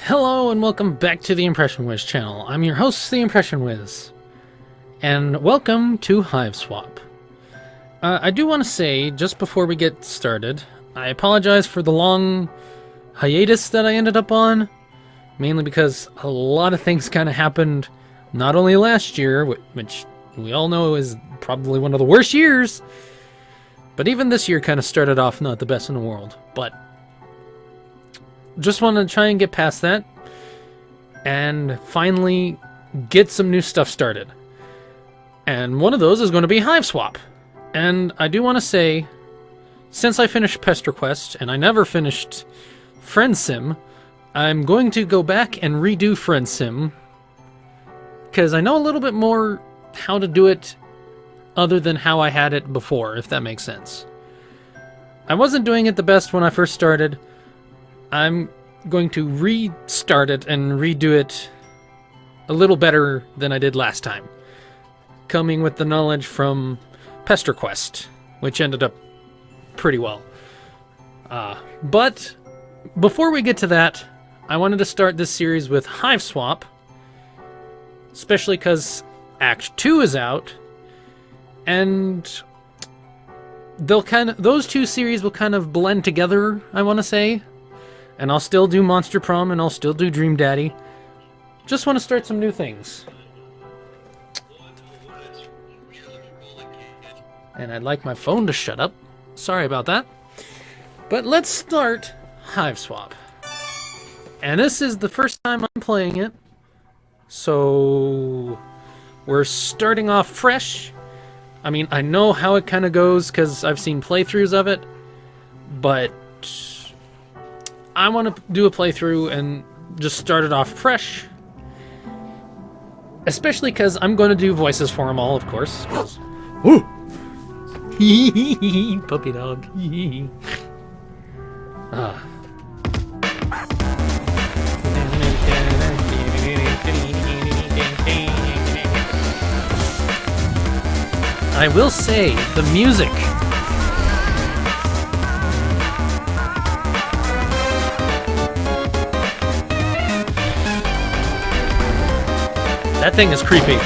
Hello and welcome back to the Impression Wiz channel. I'm your host, the Impression Wiz, and welcome to Hiveswap. I do want to say, just before we get started, I apologize for the long hiatus that I ended up on, mainly because a lot of things kind of happened, not only last year, which we all know is probably one of the worst years, but even this year kind of started off not the best in the world, but just want to try and get past that and finally get some new stuff started. And one of those is going to be Hiveswap. And I do want to say, since I finished Pester Quest and I never finished FriendSim, I'm going to go back and redo FriendSim because I know a little bit more how to do it other than how I had it before, if that makes sense. I wasn't doing it the best when I first started. I'm going to restart it and redo it a little better than I did last time, coming with the knowledge from Pester Quest, which ended up pretty well. But before we get to that, I wanted to start this series with Hiveswap, especially because Act 2 is out, and those two series will kind of blend together, I want to say. And I'll still do Monster Prom, and I'll still do Dream Daddy. Just want to start some new things. And I'd like my phone to shut up. Sorry about that. But let's start Hiveswap. And this is the first time I'm playing it. So we're starting off fresh. I mean, I know how it kind of goes because I've seen playthroughs of it. But I want to do a playthrough and just start it off fresh. Especially because I'm going to do voices for them all, of course. Woo! Puppy dog. I will say, the music. That thing is creepy.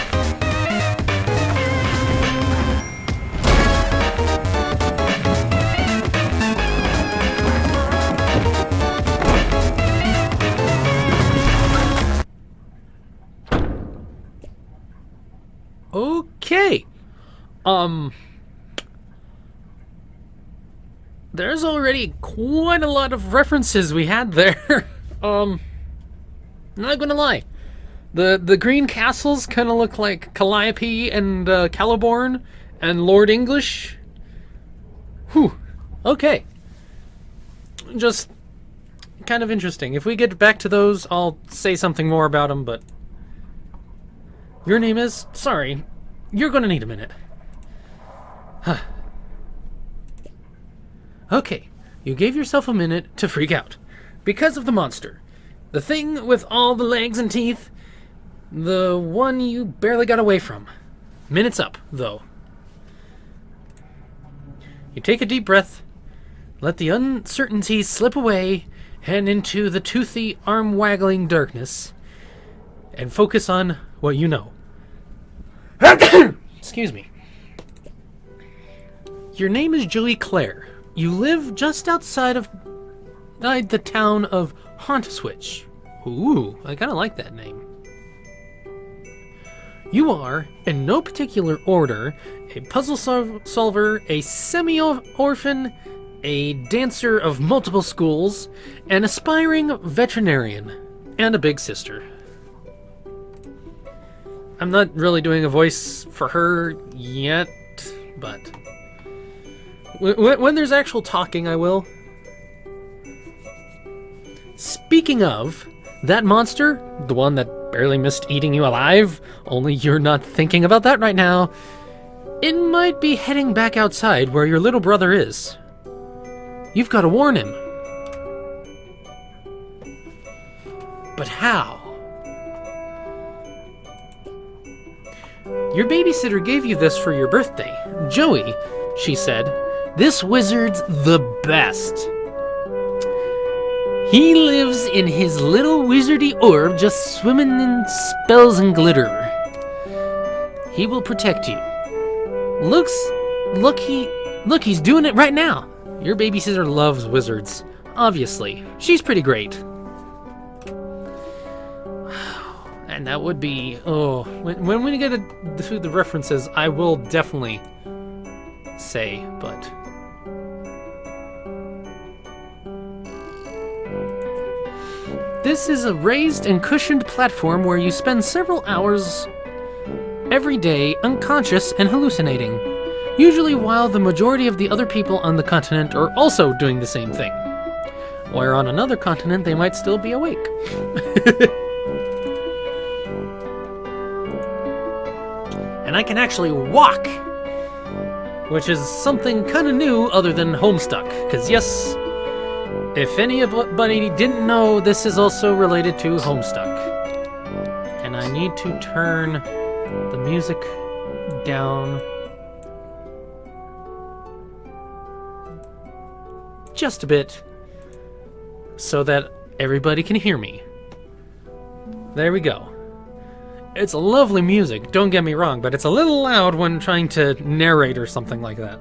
Okay. There's already quite a lot of references we had there. Not gonna lie. The green castles kind of look like Calliope and Caliborn and Lord English. Whew. Okay. Just kind of interesting. If we get back to those, I'll say something more about them, but your name is? Sorry. You're going to need a minute. Huh. Okay. You gave yourself a minute to freak out. Because of the monster. The thing with all the legs and teeth. The one you barely got away from. Minute's up, though. You take a deep breath, let the uncertainty slip away and into the toothy, arm-waggling darkness, and focus on what you know. Excuse me. Your name is Joey Clare. You live just outside the town of Hauntswitch. Ooh, I kind of like that name. You are, in no particular order, a puzzle solver, a semi-orphan, a dancer of multiple schools, an aspiring veterinarian, and a big sister. I'm not really doing a voice for her yet, but when there's actual talking, I will. Speaking of, that monster, the one that barely missed eating you alive, only you're not thinking about that right now, it might be heading back outside where your little brother is. You've got to warn him. But how? Your babysitter gave you this for your birthday. Joey, she said, this wizard's the best. He lives in his little wizardy orb, just swimming in spells and glitter. He will protect you. Look, he's doing it right now. Your babysitter loves wizards, obviously. She's pretty great. And that would be, when we get to the references, I will definitely say, but... This is a raised and cushioned platform where you spend several hours every day unconscious and hallucinating, usually while the majority of the other people on the continent are also doing the same thing. Where on another continent they might still be awake. And I can actually walk, which is something kind of new other than Homestuck, because yes, if anybody didn't know, this is also related to Homestuck. And I need to turn the music down just a bit so that everybody can hear me. There we go. It's lovely music, don't get me wrong, but it's a little loud when trying to narrate or something like that.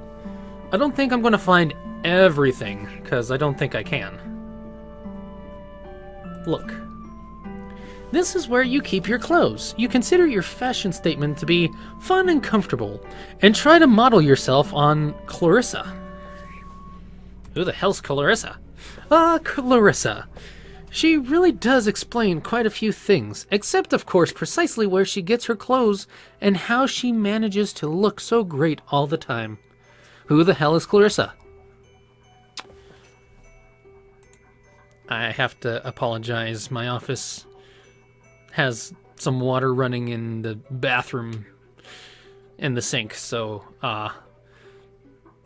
I don't think I'm going to find everything, because I don't think I can. Look. This is where you keep your clothes. You consider your fashion statement to be fun and comfortable, and try to model yourself on Clarissa. Who the hell's Clarissa? Clarissa. She really does explain quite a few things, except of course precisely where she gets her clothes and how she manages to look so great all the time. Who the hell is Clarissa? I have to apologize. My office has some water running in the bathroom in the sink, so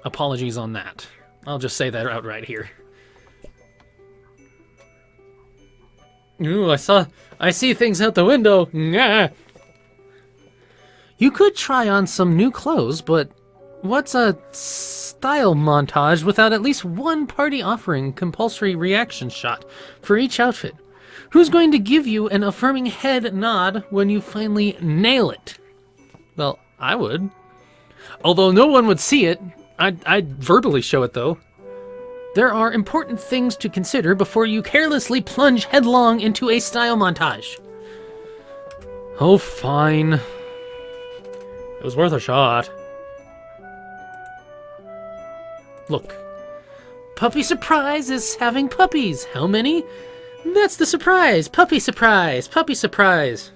apologies on that. I'll just say that outright here. Ooh, I see things out the window. Nah. You could try on some new clothes, but what's a style montage without at least one party offering compulsory reaction shot for each outfit? Who's going to give you an affirming head nod when you finally nail it? Well, I would. Although no one would see it, I'd verbally show it though. There are important things to consider before you carelessly plunge headlong into a style montage. Oh, fine. It was worth a shot. Look. Puppy Surprise is having puppies. How many? That's the surprise. Puppy Surprise. Puppy Surprise.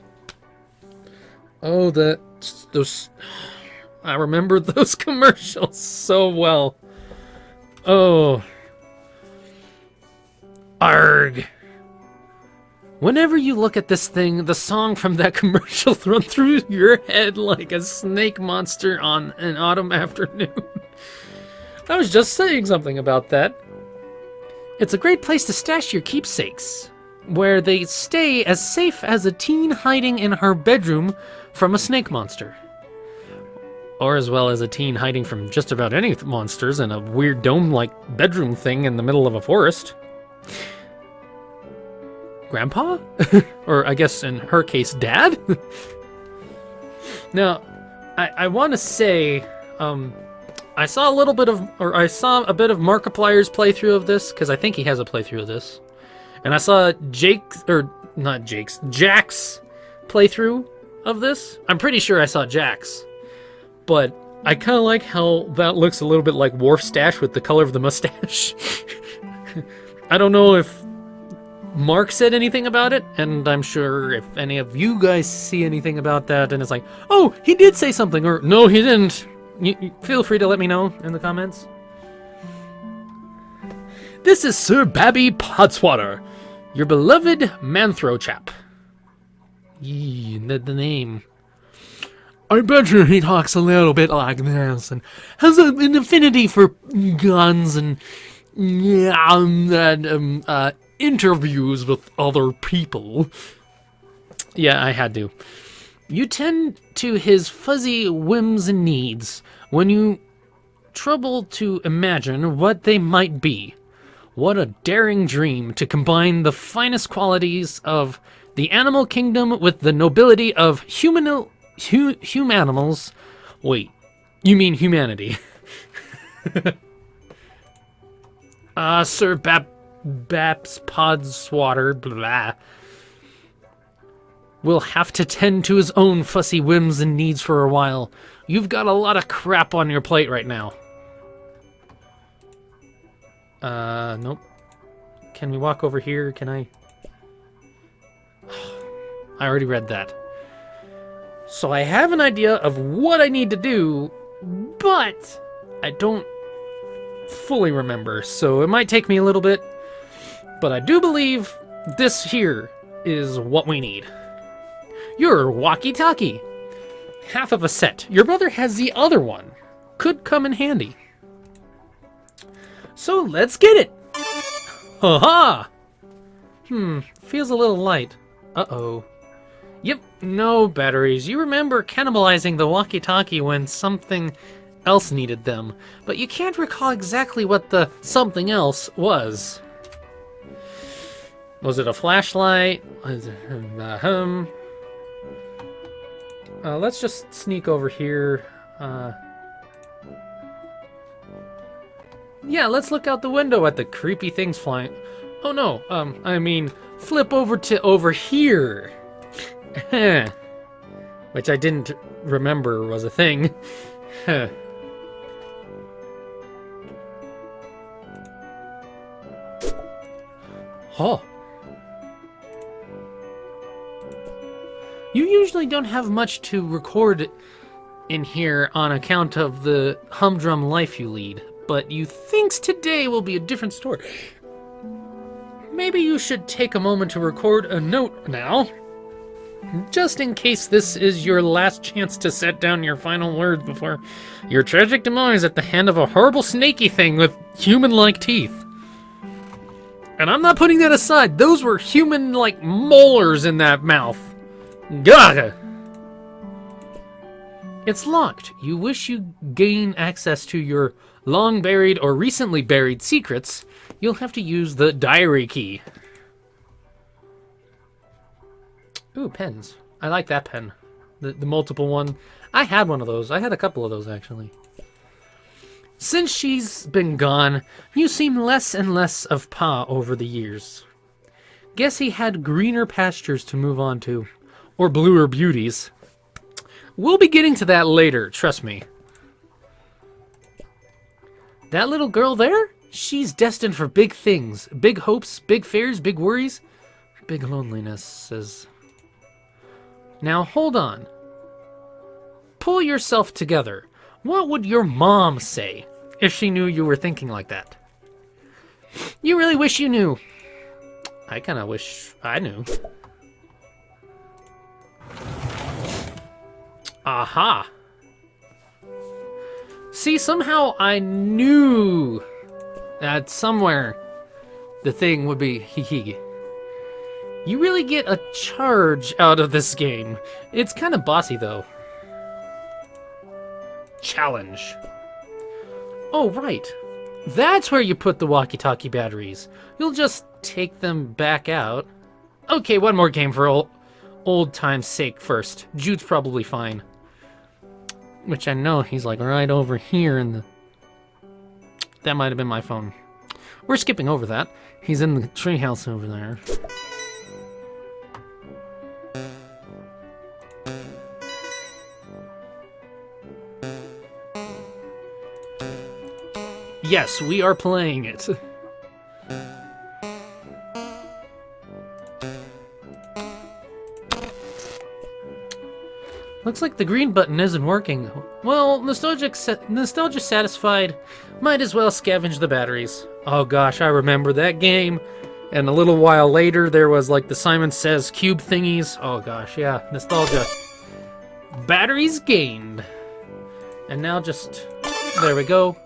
Oh, those... I remember those commercials so well. Oh... Arg. Whenever you look at this thing, the song from that commercial run through your head like a snake monster on an autumn afternoon. I was just saying something about that. It's a great place to stash your keepsakes, where they stay as safe as a teen hiding in her bedroom from a snake monster. Or as well as a teen hiding from just about any monsters in a weird dome-like bedroom thing in the middle of a forest. Grandpa? Or I guess in her case, Dad? Now, I want to say, I saw a bit of Markiplier's playthrough of this, because I think he has a playthrough of this. And I saw Jack's playthrough of this. I'm pretty sure I saw Jack's. But I kind of like how that looks a little bit like Worf's stash with the color of the mustache. I don't know if Mark said anything about it, and I'm sure if any of you guys see anything about that, and it's like, oh, he did say something, or no, he didn't. You feel free to let me know in the comments. This is Sir Babby Podswatter, your beloved Manthro chap. Yee, the name. I bet you he talks a little bit like this, and has an affinity for guns and interviews with other people. Yeah, I had to. You tend to his fuzzy whims and needs when you trouble to imagine what they might be. What a daring dream to combine the finest qualities of the animal kingdom with the nobility of humanimals. Wait, you mean humanity. Sir Baps Podswater, blah, will have to tend to his own fussy whims and needs for a while. You've got a lot of crap on your plate right now. Nope. Can we walk over here? Can I? I already read that. So I have an idea of what I need to do, but I don't fully remember, so it might take me a little bit. But I do believe this here is what we need. Your walkie-talkie. Half of a set. Your brother has the other one. Could come in handy. So let's get it. Ha-ha! Feels a little light. Uh-oh. Yep, no batteries. You remember cannibalizing the walkie-talkie when something else needed them, but you can't recall exactly what the something else was. Was it a flashlight? Let's just sneak over here. Yeah, let's look out the window at the creepy things flying. Oh no, I mean, flip over to over here. Which I didn't remember was a thing. Oh. You usually don't have much to record in here on account of the humdrum life you lead, but you thinks today will be a different story. Maybe you should take a moment to record a note now, just in case this is your last chance to set down your final words before your tragic demise at the hand of a horrible snaky thing with human-like teeth. And I'm not putting that aside. Those were human-like molars in that mouth. Gah! It's locked. You wish you gain access to your long-buried or recently buried secrets, you'll have to use the diary key. Ooh, pens. I like that pen. The multiple one. I had one of those. I had a couple of those, actually. Since she's been gone, you seem less and less of Pa over the years. Guess he had greener pastures to move on to. Or bluer beauties. We'll be getting to that later, trust me. That little girl there? She's destined for big things. Big hopes, big fears, big worries. Big loneliness, says... Now, hold on. Pull yourself together. What would your mom say if she knew you were thinking like that? You really wish you knew. I kind of wish I knew. Aha. See, somehow I knew that somewhere the thing would be hee. You really get a charge out of this game. It's kind of bossy, though. Challenge. Oh, right. That's where you put the walkie-talkie batteries. You'll just take them back out. Okay, one more game for old time's sake first. Jude's probably fine. Which I know he's like right over here in the... That might have been my phone. We're skipping over that. He's in the treehouse over there. Yes, we are playing it. Looks like the green button isn't working. Well, nostalgia satisfied. Might as well scavenge the batteries. Oh gosh, I remember that game. And a little while later, there was like the Simon Says cube thingies. Oh gosh, yeah, nostalgia. Batteries gained. And now just... There we go.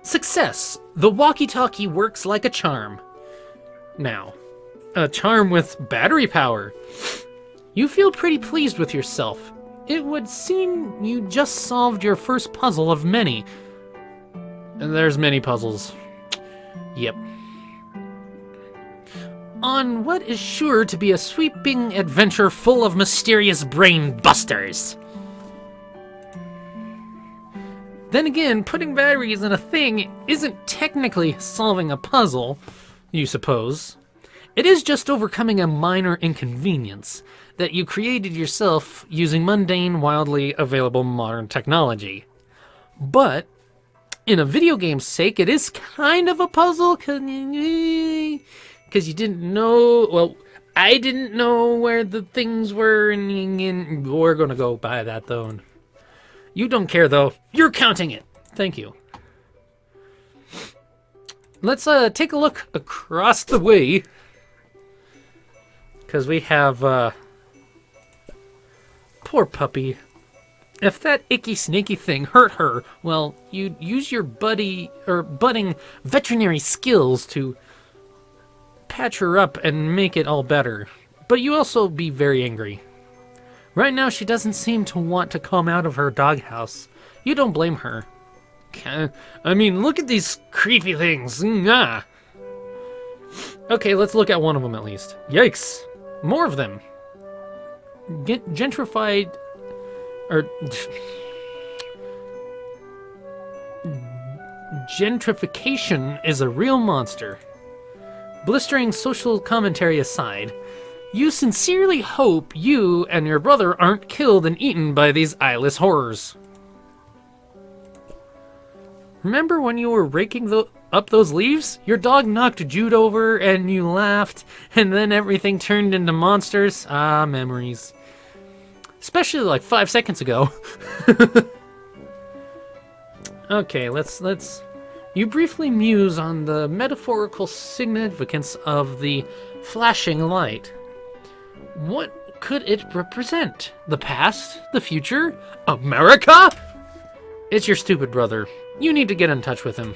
Success! The walkie-talkie works like a charm. Now, a charm with battery power. You feel pretty pleased with yourself. It would seem you just solved your first puzzle of many. And there's many puzzles. Yep. on what is sure to be a sweeping adventure full of mysterious brain busters. Then again, putting batteries in a thing isn't technically solving a puzzle, you suppose. It is just overcoming a minor inconvenience that you created yourself using mundane, wildly available modern technology. But, in a video game's sake, it is kind of a puzzle, because you didn't know, well, I didn't know where the things were, and we're gonna go by that, though. You don't care, though. You're counting it. Thank you. Let's take a look across the way, because we have, poor puppy. If that icky snaky thing hurt her, well, you'd use your budding veterinary skills to patch her up and make it all better. But you also be very angry. Right now, she doesn't seem to want to come out of her doghouse. You don't blame her. I mean, look at these creepy things. Ah. Okay, let's look at one of them at least. Yikes. More of them. Gentrified... or... gentrification is a real monster. Blistering social commentary aside, you sincerely hope you and your brother aren't killed and eaten by these eyeless horrors. Remember when you were raking up those leaves? Your dog knocked Jude over and you laughed, and then everything turned into monsters? Ah, memories. Especially like 5 seconds ago. Okay, let's... You briefly muse on the metaphorical significance of the flashing light. What could it represent? The past? The future? America? It's your stupid brother. You need to get in touch with him.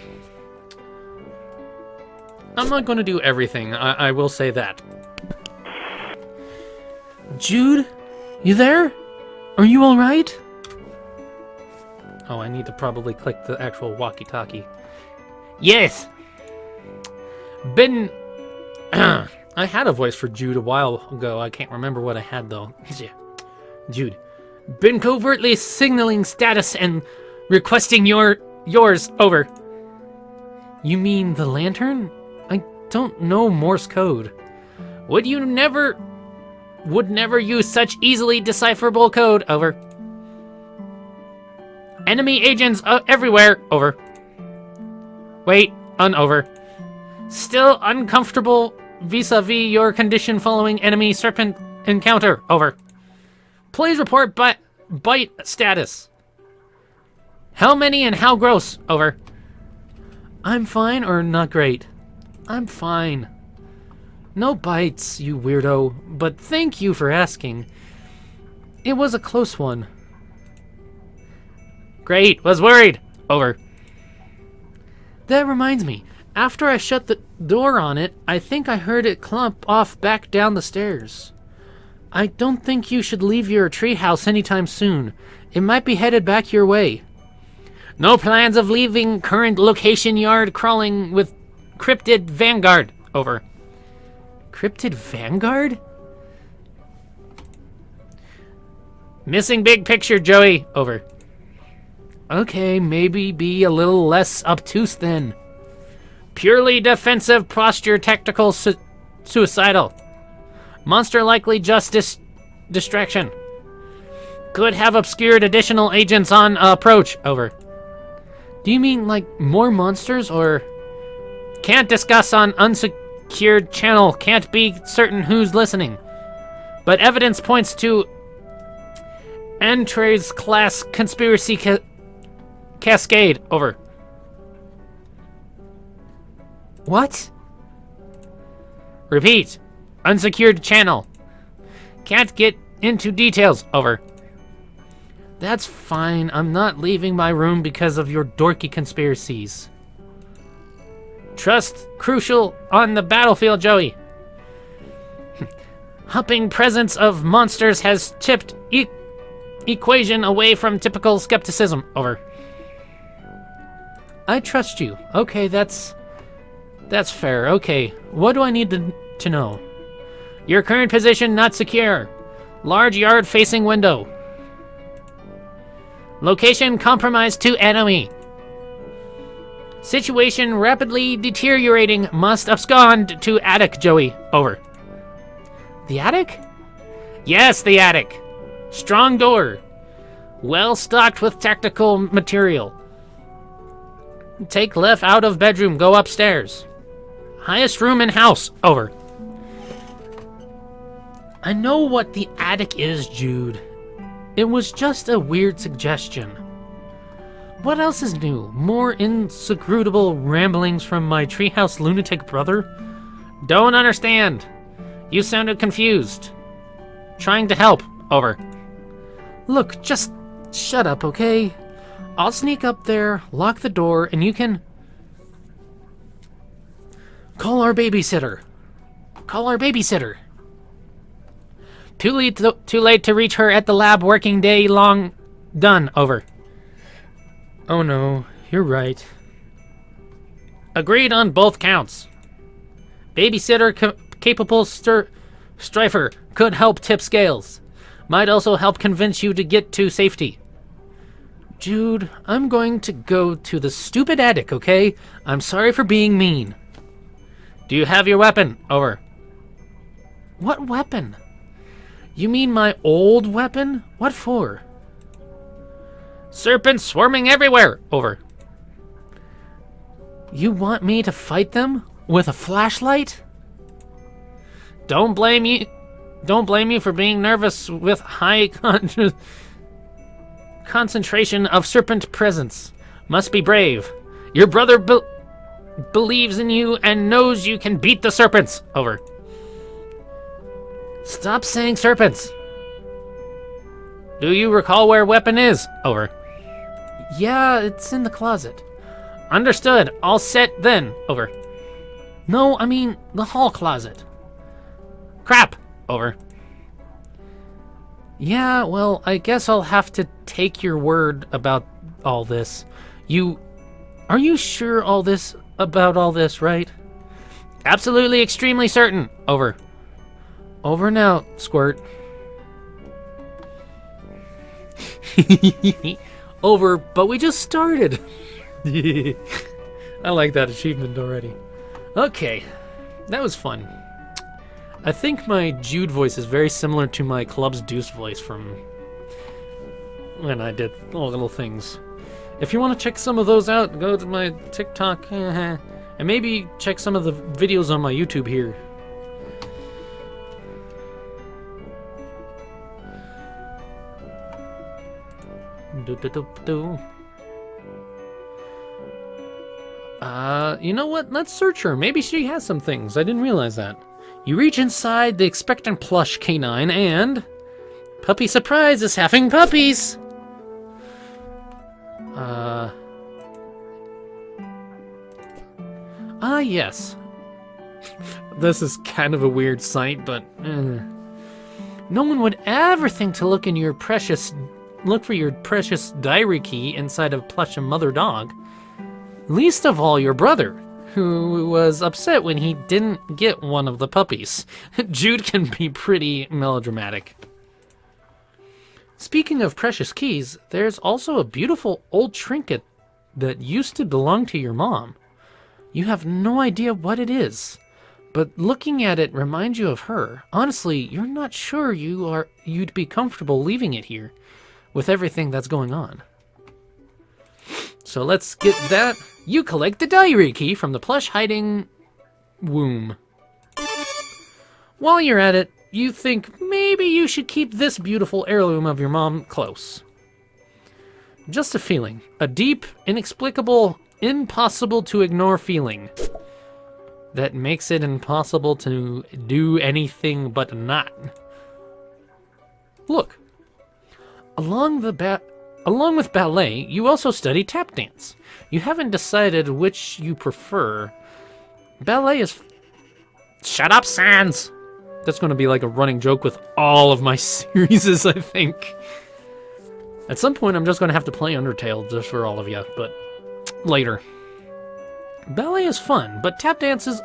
I'm not going to do everything, I will say that. Jude? You there? Are you alright? Oh, I need to probably click the actual walkie-talkie. Yes! I had a voice for Jude a while ago. I can't remember what I had, though. Jude. Been covertly signaling status and requesting yours, over. You mean the lantern? I don't know Morse code. Would never use such easily decipherable code, over. Enemy agents everywhere, over. Wait, over. Still uncomfortable vis-a-vis your condition following enemy serpent encounter, over. Please report bite status. How many and how gross, over. I'm fine or not great? I'm fine. No bites, you weirdo, but thank you for asking. It was a close one. Great, was worried, over. That reminds me, after I shut the door on it, I think I heard it clump off back down the stairs. I don't think you should leave your treehouse anytime soon. It might be headed back your way. No plans of leaving current location yard crawling with Cryptid Vanguard, over. Cryptid Vanguard? Missing big picture, Joey, over. Okay, maybe be a little less obtuse then. Purely defensive posture, tactical suicidal. Monster likely just distraction. Could have obscured additional agents on approach, over. Do you mean like more monsters or... Can't discuss on unsecured channel, can't be certain who's listening. But evidence points to Entree's class conspiracy cascade, over. What? Repeat. Unsecured channel. Can't get into details, over. That's fine. I'm not leaving my room because of your dorky conspiracies. Trust crucial on the battlefield, Joey. Humping presence of monsters has tipped equation away from typical skepticism, over. I trust you. Okay, that's fair. Okay, what do I need to to know. Your current position not secure. Large yard facing window. Location compromised to enemy. Situation rapidly deteriorating. Must abscond to attic, Joey. Over. The attic? Yes, the attic. Strong door. Well stocked with tactical material. Take left out of bedroom. Go upstairs. Highest room in house. Over. I know what the attic is, Jude. It was just a weird suggestion. What else is new? More inscrutable ramblings from my treehouse lunatic brother? Don't understand. You sounded confused. Trying to help. Over. Look, just shut up, okay? I'll sneak up there, lock the door, and you can... Call our babysitter. Call our babysitter. Too late to reach her at the lab. Working day long. Done. Over. Oh no, you're right. Agreed on both counts. Babysitter capable strifer could help tip scales. Might also help convince you to get to safety. Jude, I'm going to go to the stupid attic, okay? I'm sorry for being mean. Do you have your weapon? Over. What weapon? You mean my old weapon? What for? Serpents swarming everywhere. Over. You want me to fight them? With a flashlight? Don't blame you for being nervous with high concentration of serpent presence. Must be brave. Your brother believes in you and knows you can beat the serpents. Over. Stop saying serpents. Do you recall where weapon is? Over. Yeah, it's in the closet. Understood. All set then. Over. No, I mean the hall closet. Crap. Over. Yeah, well, I guess I'll have to take your word about all this. Are you sure about all this, right? Absolutely, extremely certain. Over. Over and out, Squirt. Over, but we just started. I like that achievement already. Okay, that was fun. I think my Jude voice is very similar to my Club's Deuce voice from when I did all little things. If you want to check some of those out, go to my TikTok, and maybe check some of the videos on my YouTube here. You know what? Let's search her. Maybe she has some things. I didn't realize that. You reach inside the expectant plush canine and... Puppy Surprise is having puppies! Yes. This is kind of a weird sight, but... No one would ever think to look for your precious diary key inside of plush mother dog. Least of all your brother, who was upset when he didn't get one of the puppies. Jude can be pretty melodramatic. Speaking of precious keys, there's also a beautiful old trinket that used to belong to your mom. You have no idea what it is, but looking at it reminds you of her. Honestly, you're not sure you'd be comfortable leaving it here with everything that's going on. So let's get that. You collect the diary key from the plush hiding womb. While you're at it, you think maybe you should keep this beautiful heirloom of your mom close. Just a feeling. A deep, inexplicable, impossible to ignore feeling that makes it impossible to do anything but not. Look. Along with ballet, you also study tap dance. You haven't decided which you prefer. Ballet is... Shut up, Sans! That's going to be like a running joke with all of my series, I think. At some point, I'm just going to have to play Undertale just for all of you, but later. Ballet is fun, but tap dance is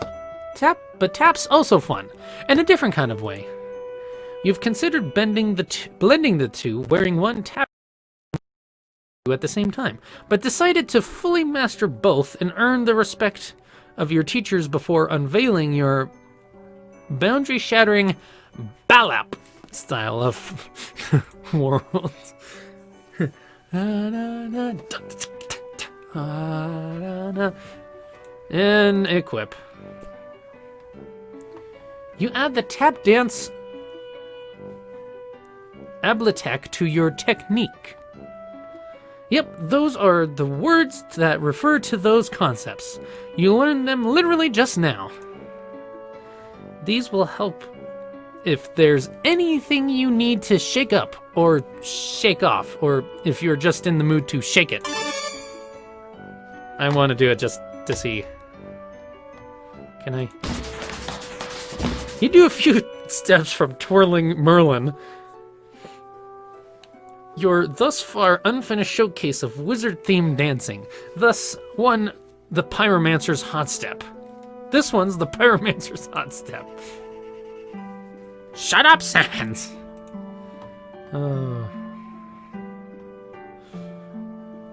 but tap's also fun, in a different kind of way. You've considered blending the two, wearing one tap at the same time, but decided to fully master both and earn the respect of your teachers before unveiling your boundary-shattering Balap style of world. And equip. You add the tap dance Abletech to your technique. Yep, those are the words that refer to those concepts. You learned them literally just now. These will help if there's anything you need to shake up or shake off, or if you're just in the mood to shake it. I want to do it just to see. Can I? You do a few steps from twirling Merlin. Your thus far unfinished showcase of wizard-themed dancing. Thus won the Pyromancer's Hot Step. This one's the Pyromancer's Hot Step. Shut up, Sans!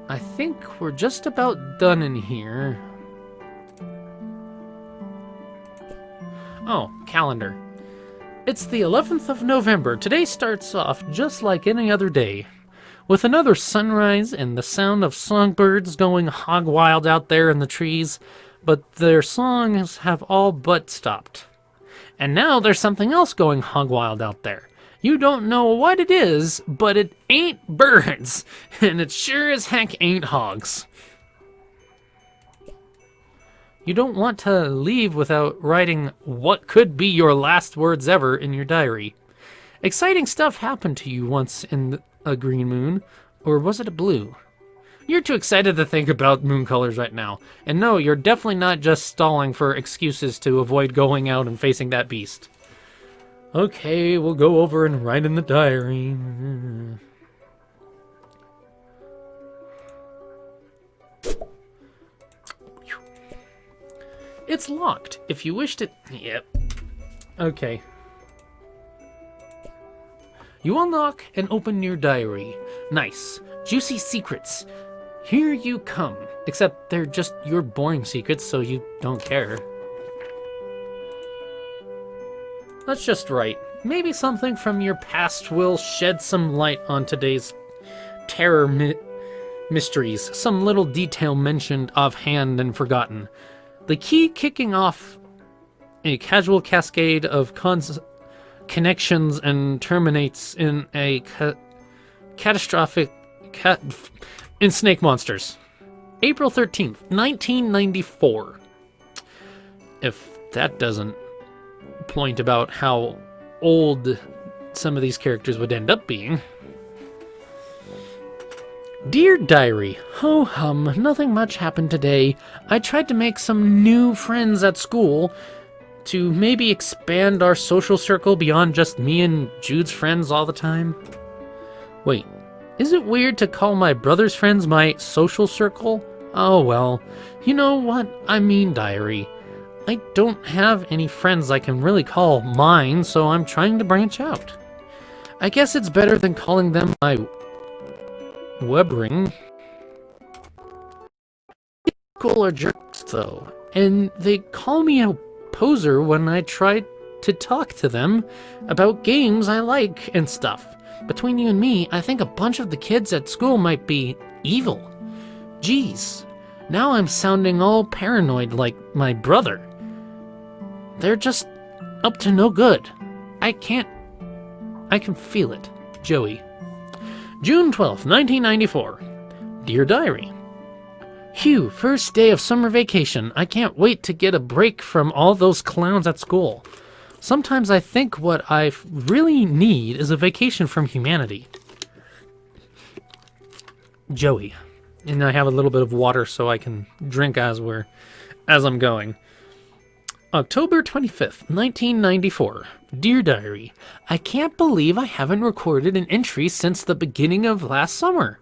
I think we're just about done in here. Oh, calendar. It's the 11th of November. Today starts off just like any other day, with another sunrise and the sound of songbirds going hog wild out there in the trees, but their songs have all but stopped. And now there's something else going hog wild out there. You don't know what it is, but it ain't birds, and it sure as heck ain't hogs. You don't want to leave without writing what could be your last words ever in your diary. Exciting stuff happened to you once in a green moon, or was it a blue? You're too excited to think about moon colors right now. And no, you're definitely not just stalling for excuses to avoid going out and facing that beast. Okay, we'll go over and write in the diary. It's locked. If you wish to... Yep. Okay. You unlock and open your diary. Nice. Juicy secrets. Here you come. Except they're just your boring secrets, so you don't care. Let's just write. Maybe something from your past will shed some light on today's terror mysteries. Some little detail mentioned offhand and forgotten. The key kicking off a casual cascade of connections and terminates in a catastrophic in Snake Monsters. April 13th, 1994. If that doesn't point about how old some of these characters would end up being. Dear Diary, ho hum, nothing much happened today. I tried to make some new friends at school to maybe expand our social circle beyond just me and Jude's friends all the time. Wait, is it weird to call my brother's friends my social circle? Oh well, you know what I mean, Diary. I don't have any friends I can really call mine, so I'm trying to branch out. I guess it's better than calling them my Webring. People are jerks, though, and they call me a poser when I try to talk to them about games I like and stuff. Between you and me, I think a bunch of the kids at school might be evil. Geez, now I'm sounding all paranoid like my brother. They're just up to no good. I can feel it. Joey. June 12th, 1994. Dear Diary. Phew, first day of summer vacation. I can't wait to get a break from all those clowns at school. Sometimes I think what I really need is a vacation from humanity. Joey. And I have a little bit of water so I can drink as I'm going. October 25th, 1994. Dear Diary, I can't believe I haven't recorded an entry since the beginning of last summer.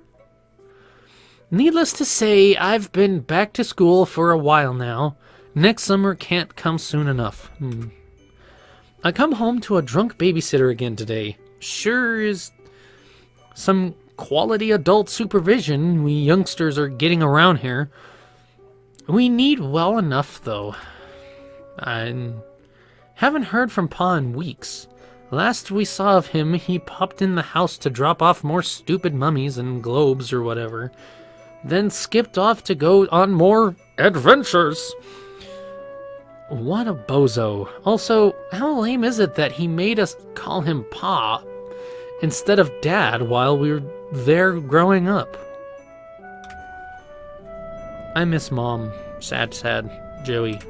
Needless to say, I've been back to school for a while now. Next summer can't come soon enough. I come home to a drunk babysitter again today. Sure is some quality adult supervision we youngsters are getting around here. We need well enough, though. I haven't heard from Pa in weeks. Last we saw of him, he popped in the house to drop off more stupid mummies and globes or whatever, then skipped off to go on more adventures. What a bozo. Also, how lame is it that he made us call him Pa instead of Dad while we were there growing up? I miss Mom. Sad, sad, Joey.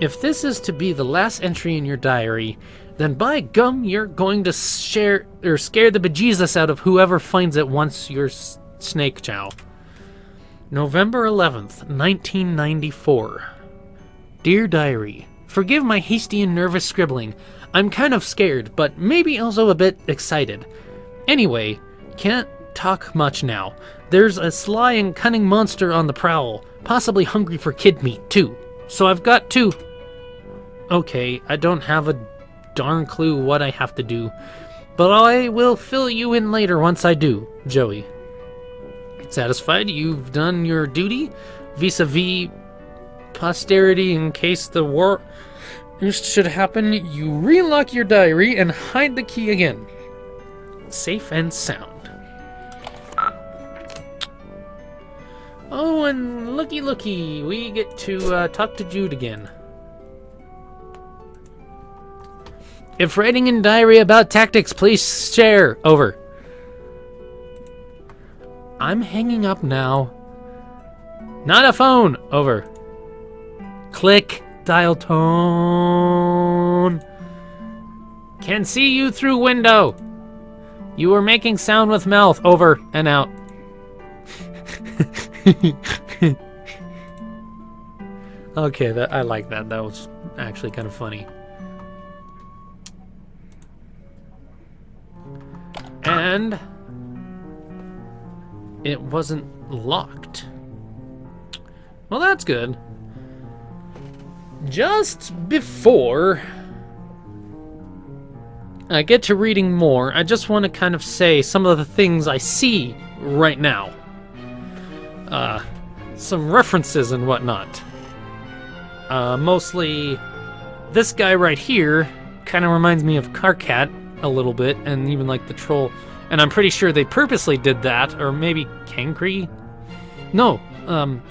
If this is to be the last entry in your diary, then by gum, you're going to scare the bejesus out of whoever finds it once you're snake chow. November 11th, 1994. Dear Diary, forgive my hasty and nervous scribbling. I'm kind of scared, but maybe also a bit excited. Anyway, can't talk much now. There's a sly and cunning monster on the prowl, possibly hungry for kid meat, too. So I've got to... Okay, I don't have a darn clue what I have to do, but I will fill you in later once I do, Joey. Satisfied you've done your duty vis-a-vis posterity in case the war should happen, you relock your diary and hide the key again. Safe and sound. Oh, and looky, we get to talk to Jude again. If writing in diary about tactics, please share. Over. I'm hanging up now. Not a phone. Over. Click. Dial tone. Can see you through window. You were making sound with mouth. Over and out. Okay, I like that. That was actually kind of funny. And it wasn't locked. Well, that's good. Just before I get to reading more, I just want to kind of say some of the things I see right now. Some references and whatnot. Mostly this guy right here kind of reminds me of Karkat a little bit, and even like the troll. And I'm pretty sure they purposely did that, or maybe Kankri? No, the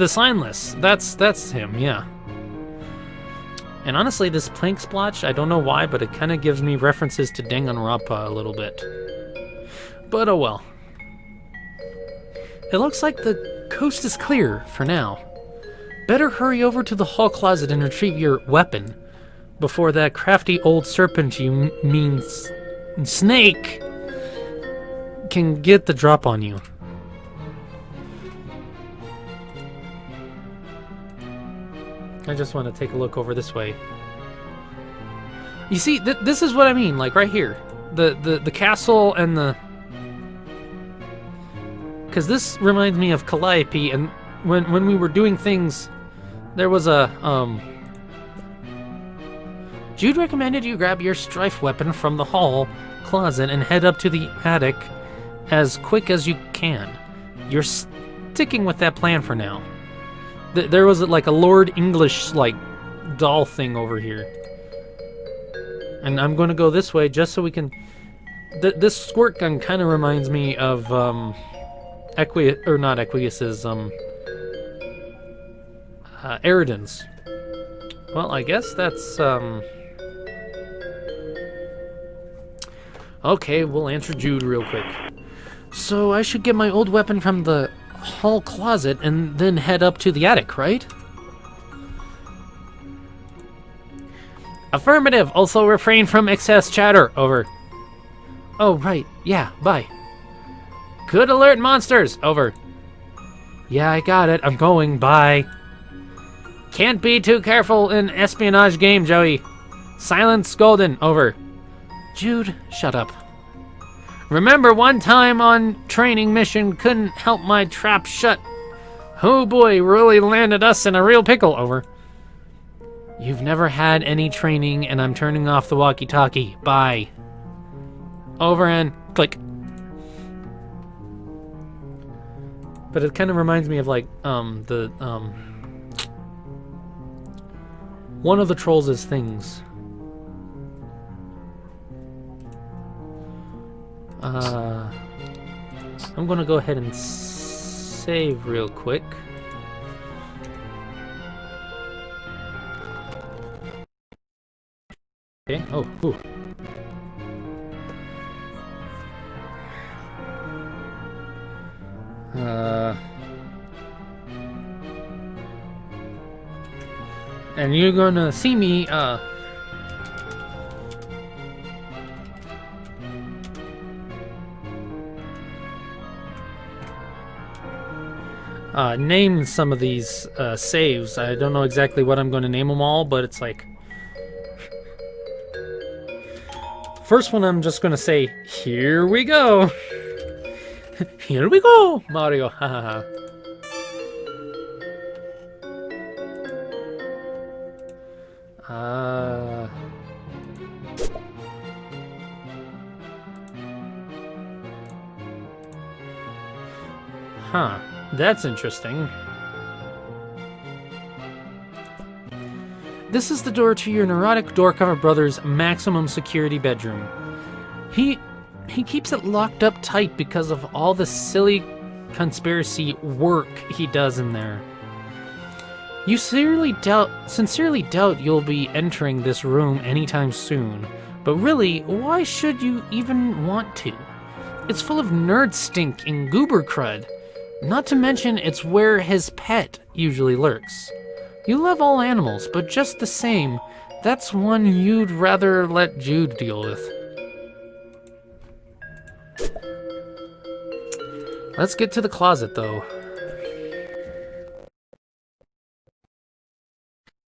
signless. That's him, yeah. And honestly, this plank splotch, I don't know why, but it kind of gives me references to Danganronpa a little bit. But oh well. It looks like the coast is clear for now. Better hurry over to the hall closet and retrieve your weapon before that crafty old serpent you mean snake can get the drop on you. I just want to take a look over this way. You see, this is what I mean, like right here. The castle and the... Because this reminds me of Calliope, and when we were doing things, there was a, Jude recommended you grab your strife weapon from the hall closet and head up to the attic as quick as you can. You're sticking with that plan for now. There was like a Lord English, like, doll thing over here. And I'm going to go this way just so we can... This squirt gun kind of reminds me of, Equius's, Eridan's. Well, I guess that's, Okay, we'll answer Jude real quick. So I should get my old weapon from the hall closet and then head up to the attic, right? Affirmative. Also refrain from excess chatter. Over. Oh, right. Yeah, bye. Good alert, monsters. Over. Yeah, I got it. I'm going. Bye. Can't be too careful in espionage game, Joey. Silence golden. Over. Jude, shut up. Remember one time on training mission couldn't help my trap shut. Oh boy, really landed us in a real pickle. Over. You've never had any training and I'm turning off the walkie-talkie. Bye. Over and click. But it kind of reminds me of like one of the trolls' things. I'm gonna go ahead and save real quick. Okay. Oh. Ooh. And you're gonna see me, name some of these, saves. I don't know exactly what I'm gonna name them all, but it's like... First one I'm just gonna say, here we go! Here we go, Mario, hahaha. Huh, that's interesting. This is the door to your neurotic door cover brother's maximum security bedroom. He keeps it locked up tight because of all the silly conspiracy work he does in there. You sincerely doubt you'll be entering this room anytime soon, but really, why should you even want to? It's full of nerd stink and goober crud. Not to mention, it's where his pet usually lurks. You love all animals, but just the same, that's one you'd rather let Jude deal with. Let's get to the closet, though.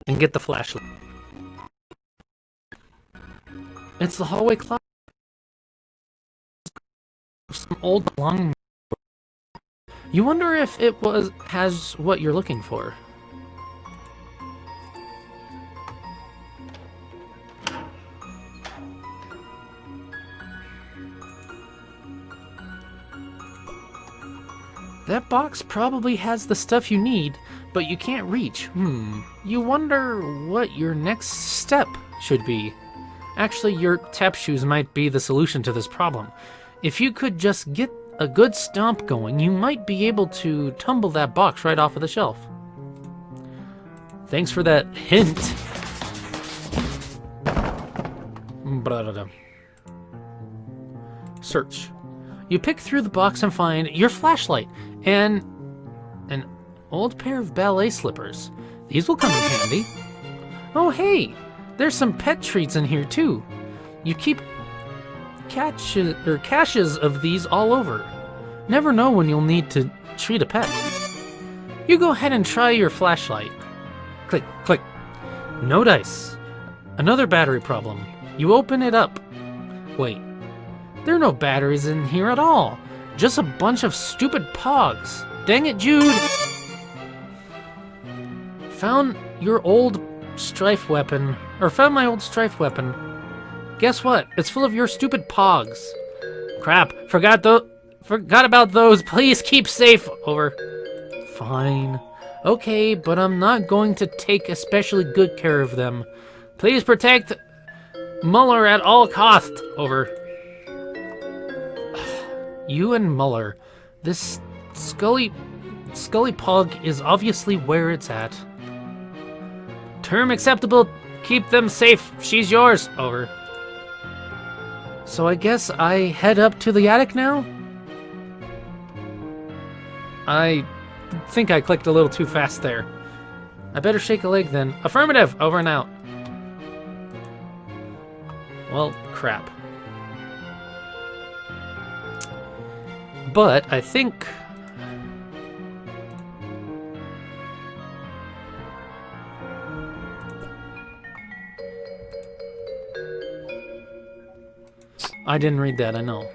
And get the flashlight. It's the hallway closet. Some old long... You wonder if it has what you're looking for. That box probably has the stuff you need, but you can't reach. You wonder what your next step should be. Actually, your tap shoes might be the solution to this problem. If you could just get a good stomp going, you might be able to tumble that box right off of the shelf. Thanks for that hint. Search. You pick through the box and find your flashlight and an old pair of ballet slippers. These will come in handy. Oh hey, there's some pet treats in here too. You keep caches of these all over. Never know when you'll need to treat a pet. You go ahead and try your flashlight. Click, click. No dice. Another battery problem. You open it up. Wait. There are no batteries in here at all. Just a bunch of stupid pogs. Dang it, Jude! Found your old strife weapon. Or found my old strife weapon. Guess what? It's full of your stupid pogs. Crap. Forgot about those. Please keep safe. Over. Fine. Okay, but I'm not going to take especially good care of them. Please protect Muller at all costs. Over. You and Muller. This Scully Pug is obviously where it's at. Term acceptable. Keep them safe. She's yours. Over. So I guess I head up to the attic now? I think I clicked a little too fast there. I better shake a leg then. Affirmative! Over and out. Well, crap. But I think... I didn't read that, I know.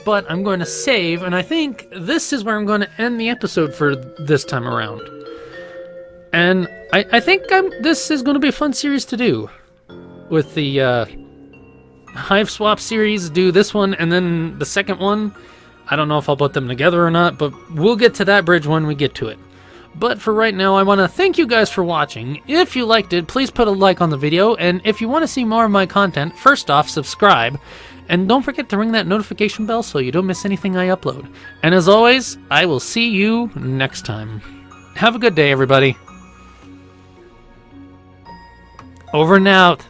but I'm going to save, and I think this is where I'm going to end the episode for this time around. And I think this is going to be a fun series to do. With the Hive Swap series, do this one, and then the second one. I don't know if I'll put them together or not, but we'll get to that bridge when we get to it. But for right now, I want to thank you guys for watching. If you liked it, please put a like on the video, and if you want to see more of my content, first off, subscribe. And don't forget to ring that notification bell so you don't miss anything I upload. And as always, I will see you next time. Have a good day, everybody. Over and out.